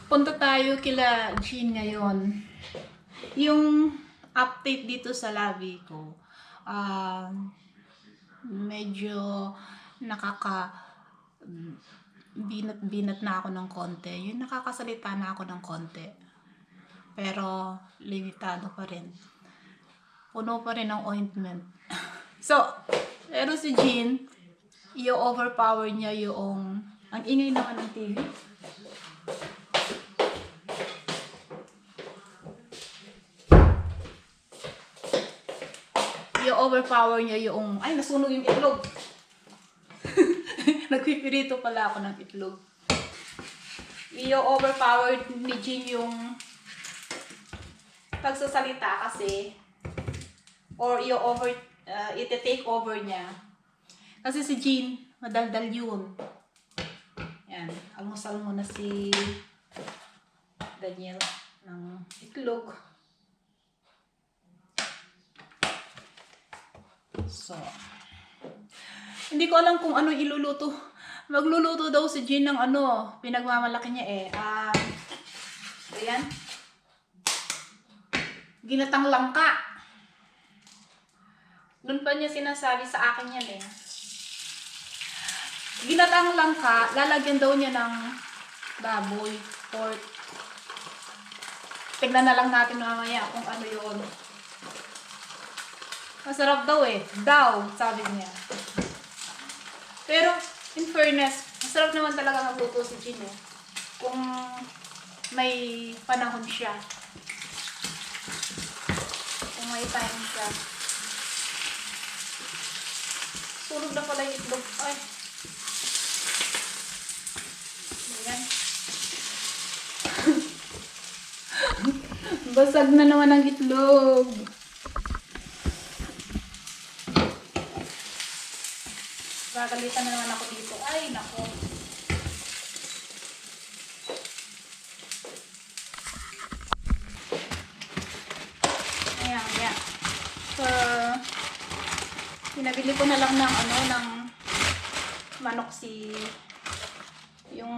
Punta tayo kila Jean ngayon. Yung update dito sa labi ko, medyo nakaka binat na ako ng konti. Yung nakakasalita na ako ng konti. Pero limitado pa rin. Puno pa rin ng ointment. So, pero si Jean, i-overpower niya yung ang ingay naman ng TV. I-overpower niya yung ay, nasunog yung itlog. Nagpipirito pala ako ng itlog. I-overpower ni Jean yung pagsasalita kasi or ite-take over niya. Kasi si Jean, madaldal yun. Yan, almusal muna si Daniel ng itlog. So, hindi ko alam kung ano iluluto. Magluluto daw si Jean ng ano, pinagmamalaki niya eh. Ayan. Ginatang langka. Doon pa niya sinasabi sa akin yan eh. Ginatang langka, lalagyan daw niya ng baboy, pork. Tignan na lang natin mamaya kung ano yun. Masarap daw eh. Daw, sabi niya. Pero, in fairness, masarap naman talaga magluto si Jean eh. Kung may panahon siya. Kung may time siya. Sunog na pala yung itlog. Ay. Ayan. Basag na naman ang itlog. Gagalitan na naman ako dito. Ay, nako. Ayan, ayan. So, pinabili ko na lang ng ano, ng manok yung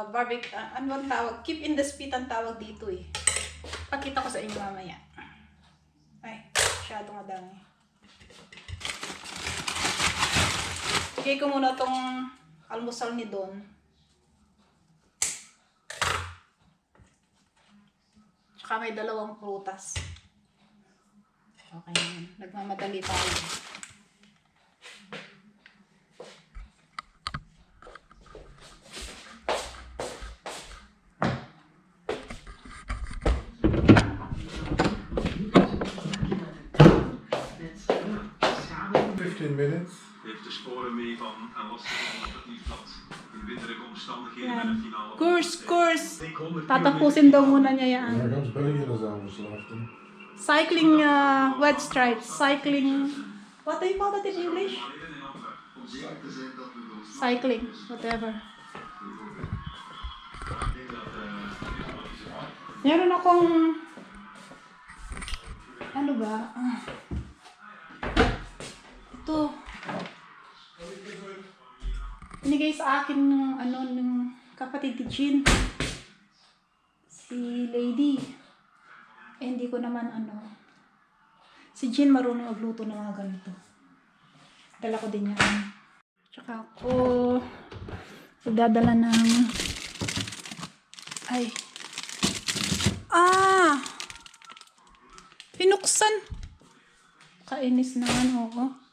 barbecue, ano ang tawag? Keep in the spit ang tawag dito eh. Pakita ko sa inyo mamaya. Ay, masyadong madami. Bigay ko muna tong almusal ni Don. Tsaka may 2 prutas. Okay, nagmamadali tayo. Minutes. Heeft de sporen mee van en was het op het vliegveld in winterige omstandigheden met een finale. Course. Tatapusin daw muna niya yan. Daar gaan België is aangeslaagd. Cycling wet stripes. Cycling. What do you call that in English? Cycling. Whatever. Meron akong ano ba? Ito. Binigay sa akin ng kapatid ni Jean. Si Lady. Eh, hindi ko naman si Jean marunong magluto ng mga ganito. Dala ko din yan. Tsaka ako magdadala ng pinuksan. Kainis naman ako.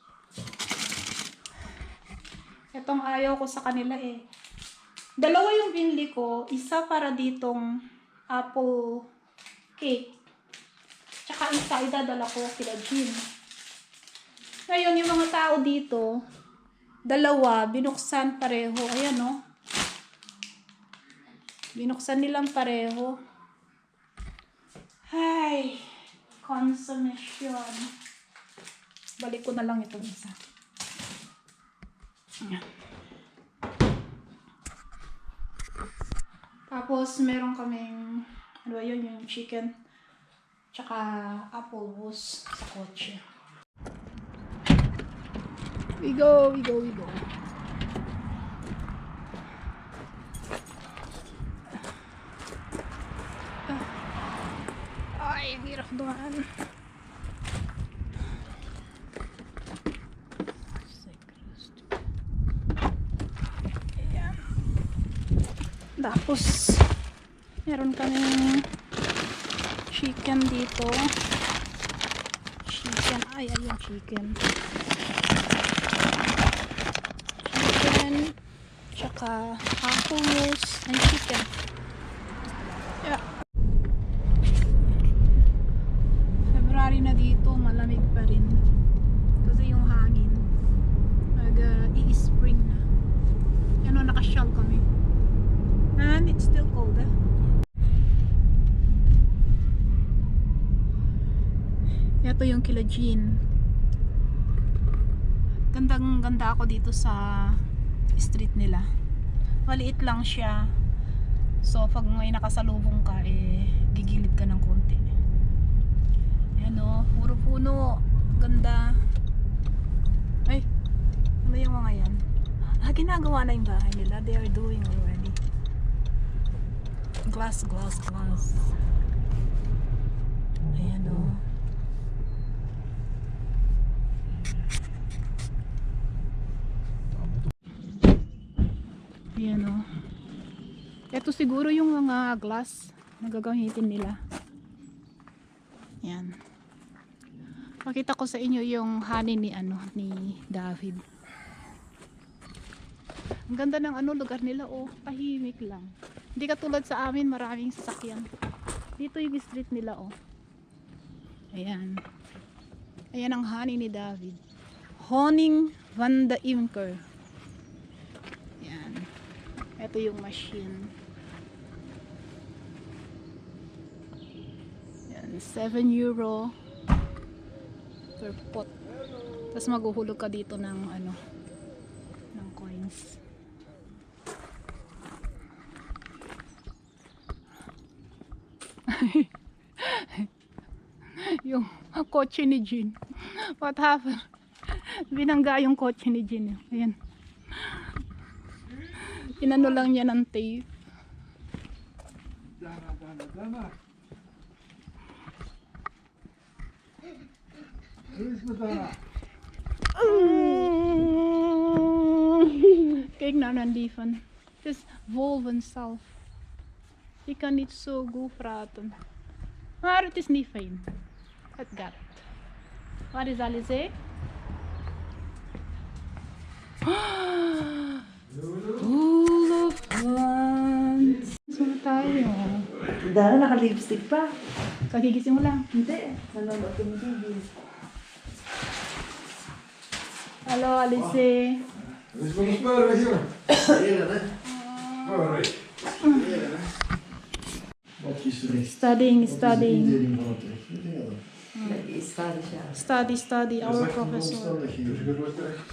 Itong ayaw ko sa kanila eh. 2 yung binili ko. Isa para ditong apple cake. Tsaka isa idadala ko kila Jean. Ngayon yung mga tao dito, 2 binuksan pareho. Ayan o. Binuksan nilang pareho. Ay, consummation. Balik ko na lang itong isa. Ayan. Tapos, meron kaming, ano ba yun, yung chicken, tsaka apple juice sa kotse. We go. Doon. Ayan. Tapos, meron kaming chicken dito. Chicken. Ay, ayun, chicken. Chicken. Tsaka hummus and chicken. Yeah. February na dito, malamig pa rin. Kasi yung hangin. I-spring na. Ano, naka-shawl kami. And it's still cold, eh? Ito yung kila Jean. Gandang-ganda ako dito sa street nila. Maliit lang siya. So, pag may nakasalubong ka, gigilid ka ng konti. Ayan o, puro puno. Ganda. Ay, ano yung mga yan? Ginagawa na yung bahay nila. They are doing already. Glass. Ayan o. Ayan o. Ito siguro yung mga glass na gagamitin nila. Ayan. Pakita ko sa inyo yung honey ni David. Ang ganda ng lugar nila, tahimik lang. Hindi katulad sa amin, maraming sasakyan. Dito yung street nila, Ayan. Ayan ang honey ni David. Honing van de Imker. Ayan. Ito yung machine. Ayan, €7 per pot. Tapos maghuhulog ka dito ng ng coins. Yung kotse ni Jean. What happened? Binangga yung kotse ni Jean. Ayan. Inano lang niya ng tape. Dana. Kijk nou naar die van. Het is wolven zelf. Je kan niet zo goed praten. Maar het is niet fijn. Het gaat. Wat is Alice? Full of plants. Saan tayo? Dara, naka-lipstick pa. Kagigising mo lang. Hindi. Nanonood ko ng TV. Hello, Alice. Dus we gaan spelen, weet je wel. Wat gisteren. Studying. Indeling van het recht. Nag-i-study siya. Study. Our professor. Dus je wordt terecht.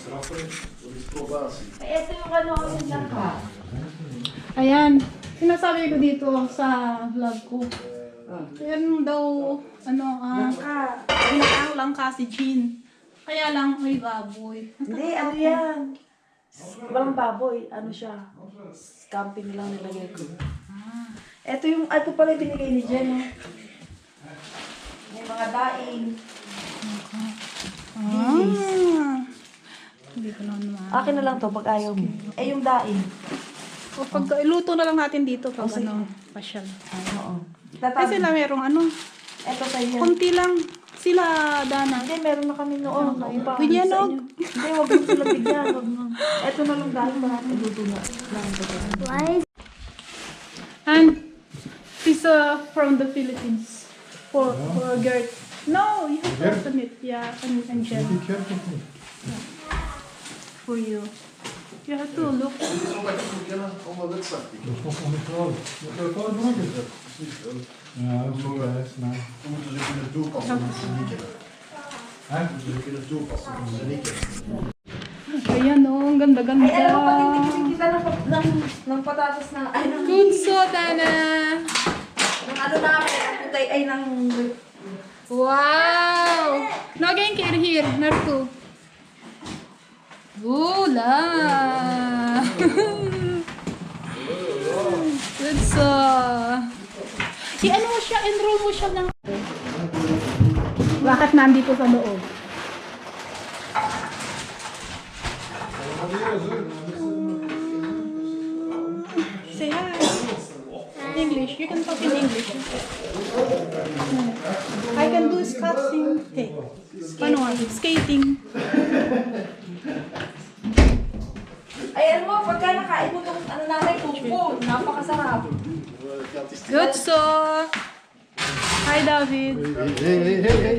Straffen. Dat is probatie. Ito yung kasi naka. Ayan. Sinasabi ko dito sa vlog ko. Yan daw, ginakaang lang kasi Jean. Kaya lang may baboy. Hindi, ano yan? Walang baboy. Ano siya? Camping lang nilagay ko. Ito pala yung binigay ni Jen. May mga daing. Hindi ko naman. Akin na lang to pag ayaw mo. Yung daing. O pag iluto na lang natin dito pag sige. pasyal. Oo. Kasi sila merong Ito sa'yo. konti lang. Sila, Dana. Hindi, meron na kami noon. Bigyan, no? Hindi, wag mo sila bigyan. Wag mo. Ito na lang dahil para iluto na. And this from the Philippines. For Gert. No, you have to open it. Yeah, and Jen. Die kerk of niet? For you. You have to look. Dat is nog niet groot. Dat kan ook nog eens. Ja, dat is ook best. Nee. Dan moeten ze kunnen toepassen met z'n nieken. Hè? Moeten ze kunnen toepassen met z'n nieken. Ayan o, ang ganda-ganda. Ay, alam mo, pag kita ng patatas na, ay, ng, Good so, Dana. ng ano namin, ay, ng, Wow! Nog een keer hier naartoe. Voila! Good so. Si ano siya? siya, enroll mo siya ng... Bakit nandito sa loob? Say hi. English. You can talk in English. I can do skating. Hey. Paano nga? Skating. Ay, ano mo, pagka nakain mo itong ano namin, tupo, napakasarap. Good, so. Hi, David. Hey, hey, hey, hey.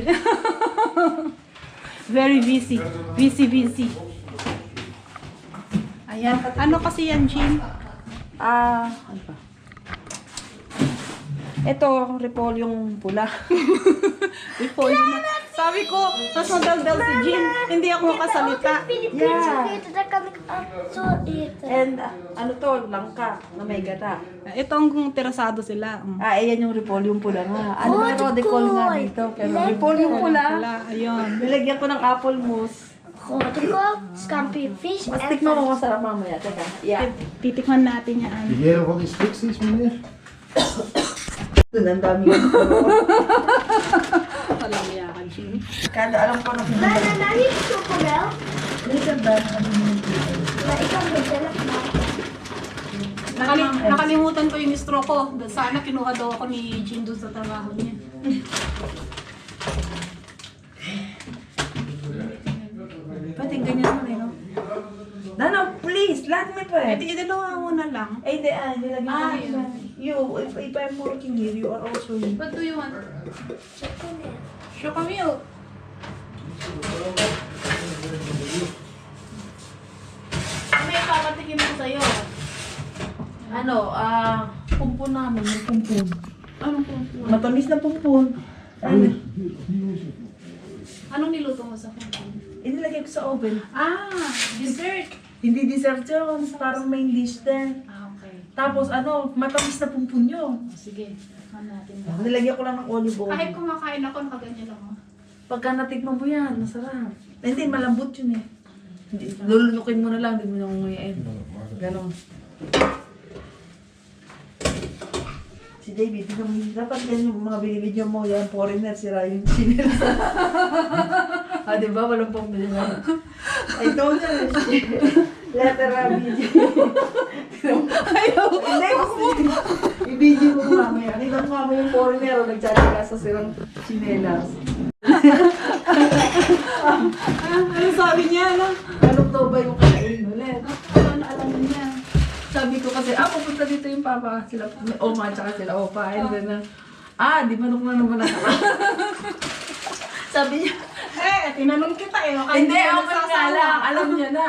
Very busy. Busy. Ayan. Ano kasi yan, Jean? Ano ba? Ito, repolyong pula. Repolyo na. Sabi ko, tapos madaldal si Jean. Hindi ako makasalita. Yeah. And ano to, langka na may gata. Ito ang terasado sila. Ayan yung repolyong pula nga. Ano ba rodicol nga dito? Pero repolyong pula. Ayun. Nilagyan ko ng apple mousse. Scampi fish Mas tikman mo masarap mamaya. Teka, yeah. Titikman natin yan. Die heren van die sticksies, meneer? Doon, ang dami yung Walang yakan, Jean. Kada alam ko na Banana niet chocomel. pinaganda. Maar ik kan het zelf maken. Nakalimutan ko yung straw ko. Sana kinuha daw ako ni Jean doon sa trabaho niya. Pwede ganyan mo rin, no? Nano, please, lahat may pa. Pwede dalawa mo na lang. Ay, di, nilagyan ko Ah, na iba. You, if I'm working here, you are also here. What do you want? Chocomel. Chocomilk. May papatikim ko sa'yo. Ano, pumpun namin, yung pumpun. Anong pumpun? Matamis na pumpun. Ano? Anong niluto mo sa pumpun? Inilagay ko sa oven. Dessert. Hindi dessert yun, parang main dish din. Okay. Tapos ano, matamis na pumpun yun. Sige. Ano natin ba? Nilagyan ko lang ng olive oil. Kahit kumakain ako, nakaganyan ako. Pagka natikman mo yan, masarap. Hindi, malambot yun eh. Lulunukin mo na lang, hindi mo na nguyain. Ganon. Si David, dapat yan yung mga binibidyo mo, yan, foreigner, sira yung chinil. Diba? Walang pambili na. I told her, letter video. Ayaw. Hindi, i-video mo mamaya. Tingnan mo mamaya yung foreigner, nagtsatsaga sa sirang chinelas. Ano sabi niya? Anong daw ba yung kakain ulit? Ano alam niya? Sabi ko kasi, pupunta dito yung papa, sila, oma, tsaka sila opa, and then, di manok na naman ako. Sabi niya, Tinanong kita eh. hindi, okay nga lang, alam niya na,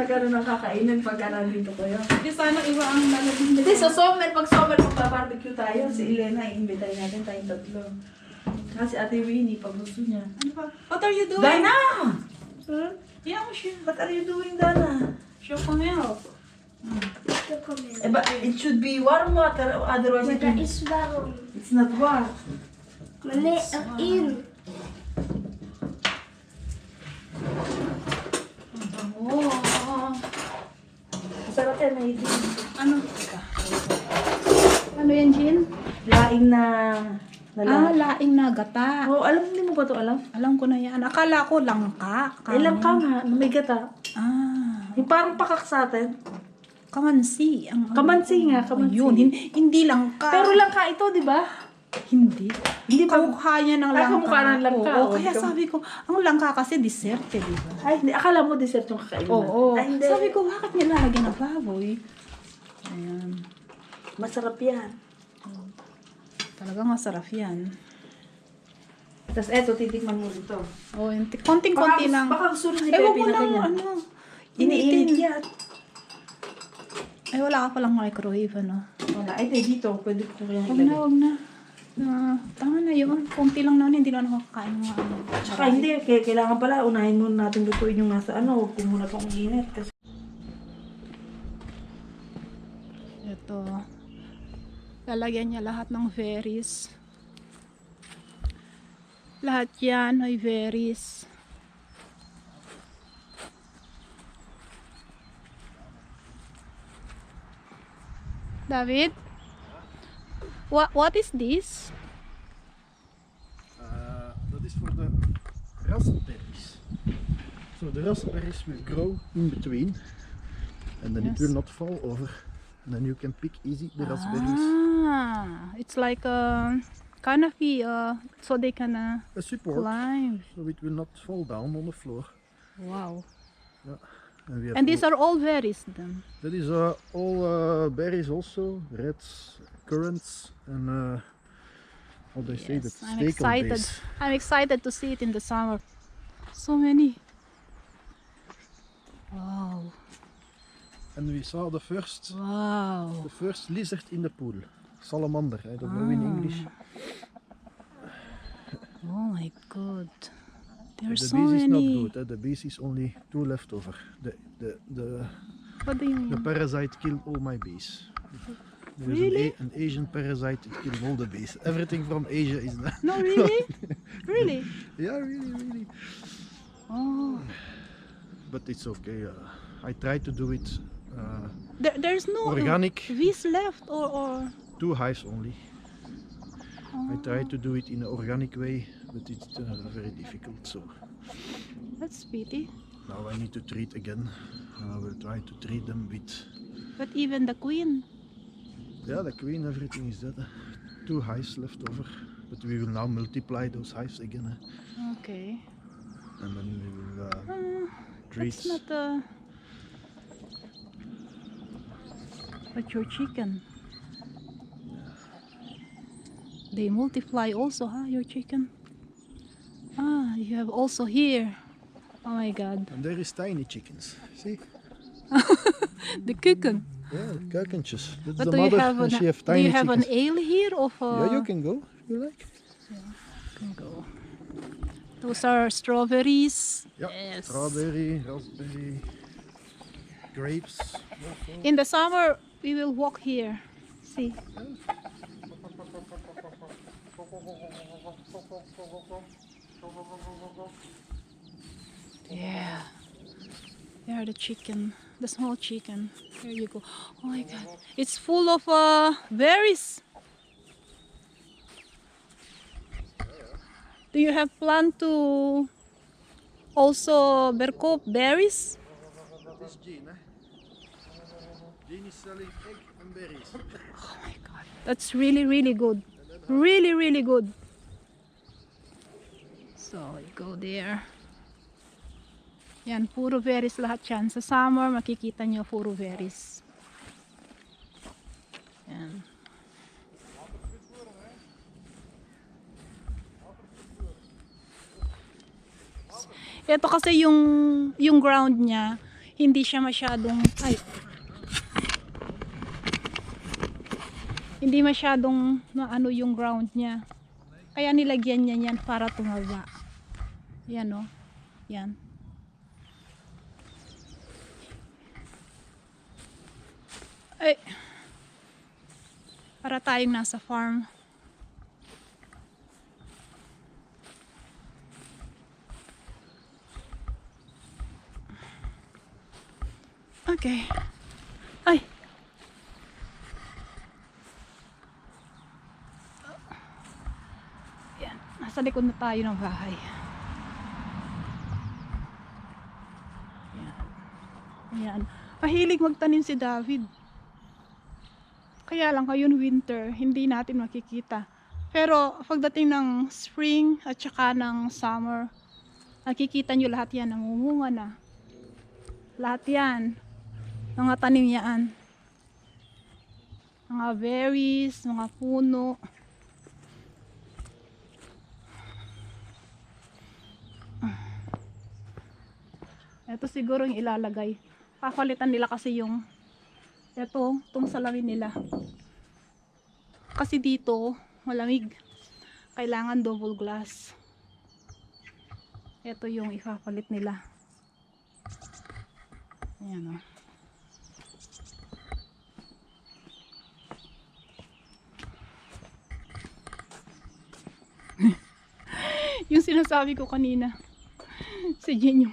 gano'n ang kakainin pagka nandito ko yun. Hindi sana iba ang lalabing Hindi, sa summer, pag summer, magpa-barbecue tayo, si Elena, i-invite natin tayong tatlo. Kasi Ate Winnie, pag gusto niya. Ano ba? What are you doing? Dana! Yeah, sure. What are you doing, Dana? Chocomilk. Chocomel. But it should be warm water, otherwise Maar it dat will, is waarom. it's not warm. Maar nee, erin. Oh. Masarap yan, may itin. Ano? Ano yan, Jean? Laing na Laing na gata. hindi mo ba ito alam? Alam ko na yan. Akala ko langka. Ilang ka nga, na may gata. Yung parang pakak sa atin. Kamansi. Kamansi nga, kamansi. Yun, hindi langka. Pero lang ka ito, di ba? hindi. Hindi ba? Kamukha niya ng langka. Kamukha ng langka. Oo, kaya sabi ko, ang langka kasi dessert eh, di ba? Ay, hindi. Akala mo dessert yung kakainin. Oo. Ay, hindi. Sabi ko, bakit nilalagyan ng baboy? Ayan. Masarap yan. Talagang masarap yan. Tapos eto, titikman mo dito. Oh, konting-konti lang. Baka gusto rin ni Ewan Pepe ko na lang, ganyan. ano. Iniinit yan. Ay, wala ka palang microwave, ano. Wala. Ay, dito. Pwede ko kaya Wag na, wag na. Tama na yun. Konti lang naman, hindi na nakakain ng ano. Tsaka hindi. Kailangan pala, unahin muna natin lutuin yung nasa ano. Huwag ko muna itong init. Kasi Ito. Lalagyan niya lahat ng berries. Lahat yan ay berries. David? What is this? That is for the raspberries. So the raspberries will grow in between, and then it Yes. will not fall over. And then you can pick easy the raspberries. Ah, it's like a canopy, so they can A support, climb. so it will not fall down on the floor. Wow. And, we have And these are all berries then. that is all berries also, reds, currants, and how they say that, Yes, I'm stekel excited. base. I'm excited to see it in the summer. So many. Wow. And we saw the first Wow. lizard in the pool, salamander. I don't know in English. Oh my god. There's The so bees is not many. good. The bees is only 2 left over. What do you The mean? parasite killed all my bees. There is Really? an Asian parasite that killed all the bees. Everything from Asia is not. No, really? Really? Yeah, really, really. Oh. But it's okay. I try to do it There's no organic, bees left or 2 hives only. I try to do it in an organic way, but it's very difficult. So that's pity. now I need to treat again. I will try to treat them with. But even the queen. Yeah, the queen, everything is dead. 2 hives left over, but we will now multiply those hives again, Okay. and then we will treat. It's not but your chicken. They multiply also, huh? Your chicken. Ah, you have also here. Oh my god. And there is tiny chickens. See? The chicken. Yeah, kuikentjes. That's But the do you mother, have and she have do tiny you have chickens. an ale here of Yeah, you can go if you like. can go. Those are strawberries. Yeah, Yes. strawberry, raspberry, grapes. Also. In the summer we will walk here. See. Yeah. There the chicken, the small chicken. There you go. Oh my god. It's full of berries. Do you have plan to also berkoop berries? This is Jean, Jean is selling egg and berries. Oh my god. That's really really good. Really really good. So you go there. Yan, puro berries lahat yan. Sa summer, makikita nyo puro berries. Yan. Ito kasi yung ground niya, hindi siya masyadong, hindi masyadong maano yung ground niya. Kaya nilagyan niya yan para tumaba. Yan o. Yan. Ay. Para tayong nasa farm. Okay. Ay. Yan. Nasa likod na tayo ng bahay. Yan. Yan. Mahilig magtanim si David. Kaya lang ngayon winter, hindi natin makikita. Pero pagdating ng spring at saka ng summer, nakikita nyo lahat yan, namumunga na. Lahat yan. Mga tanim yan. Mga berries, mga puno. Ito siguro yung ilalagay. Papalitan nila kasi yung itong salamin nila. Kasi dito, malamig. Kailangan double glass. Ito yung ipapalit nila. Ayan o. Yung sinasabi ko kanina, si Jen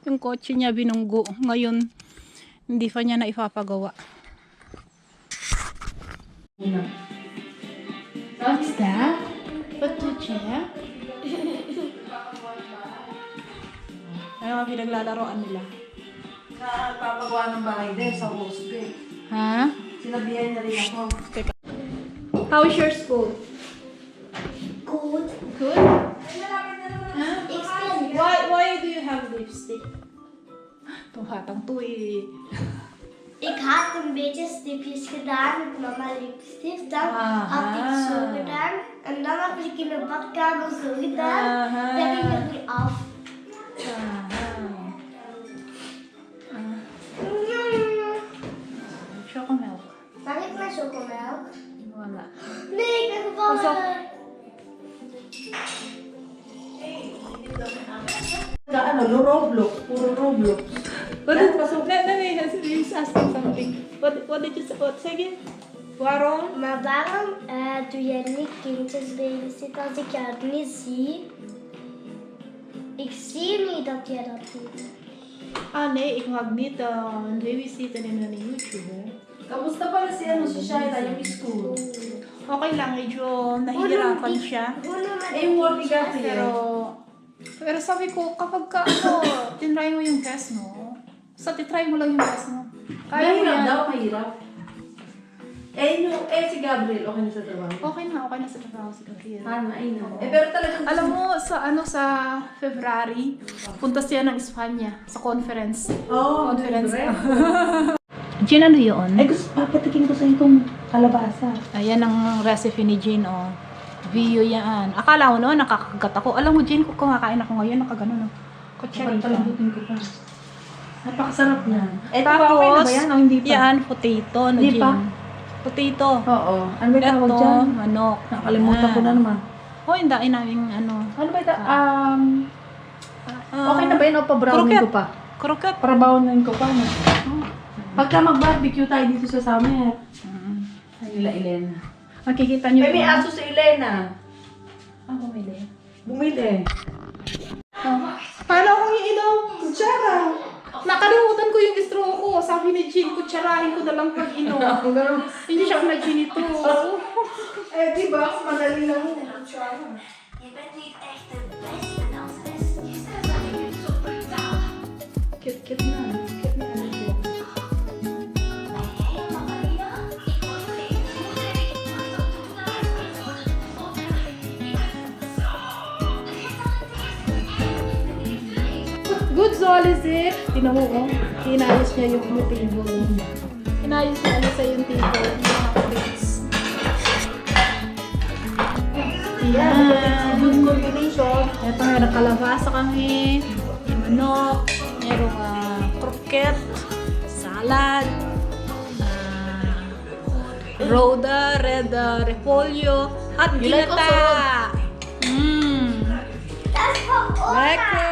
yung kotse niya binunggo. Ngayon, hindi pa niya na ipapagawa. What's that? Patuche? Ay, mga pinaglalaroan nila. Papagawa ng bahay din sa Hosbe. Ha? Sinabihan niya rin ako. How's your school? Good. Good? Huh? Explain. Why do you have lipstick? Itong hatang to eh. Ik had een beetje stipjes gedaan met mama lipstift. Dan had ik zo gedaan. En dan heb ik in de badkamer zo gedaan. Dan ging het niet af. Chocomilk. Mag ik mijn chocomelk? Wala. Nee, ik ben gevallen. Roblox. Puro Roblox. He's asking something. What did you say? What, say again? Waarom? Maar waarom doe jij niet kindjes babysitten als ik jou niet zie? Ik zie niet dat jij dat doet. Ah, nee, ik mag niet babysitten in een YouTube. Kamusta pala si Shaila, yung school? Okay lang, medyo nahihirapan siya. Yung work ni Gati Pero sabi ko, kapag ka, tinry mo yung test mo, titry mo lang yung test mo. Kaya mo yan. Mahirap. Si Gabriel, okay na sa trabaho? Okay na sa trabaho si Gabriel. Pero talagang Alam mo, sa February, punta siya ng Espanya sa conference. Conference. Jean, ano yun? Ay, gusto papatikin ko sa itong kalabasa. Ayan ang recipe ni Jean, oh. View yan. Akala ko no, nakakagat ako. Alam mo, Jean, kung kumakain ako ngayon, nakagano, no? Kutsarita. Palambutin ko pa. Napakasarap niyan. Tapos, okay na ba yan o hindi pa? yan, potato, no, Hindi Jean? pa? Potato. Oo. Ano ba yung tawag Ito, dyan? manok. Nakalimutan ko na naman. Oh, hindi namin, ano. Ano ba yung okay na ba yun o pa-browning Croquette. ko pa? Croquette. Para-browning ko pa, no? Pagka mag-barbecue tayo dito sa summer. Ay, nila Elena. Makikita niyo. May aso si Elena. Bumili. Bumili. Paano akong iinom? Kutsara. Nakalimutan ko yung straw ko. Sabi ni Jean, kutsarahin ko na lang pag inom. Hindi siya na Jean ito. Di ba? Madali lang mo. Cute na. Cute na. Good Zolizip. Tinaho ko. Inayos niya yung table. Inayos niya ano sa yung table. Mga plates. Yeah, good combination. Ito meron kalabasa kami. Manok. Merong croquette. Salad. Roda. Red repolyo. At You like ginata. Dat is van ons. Lekker.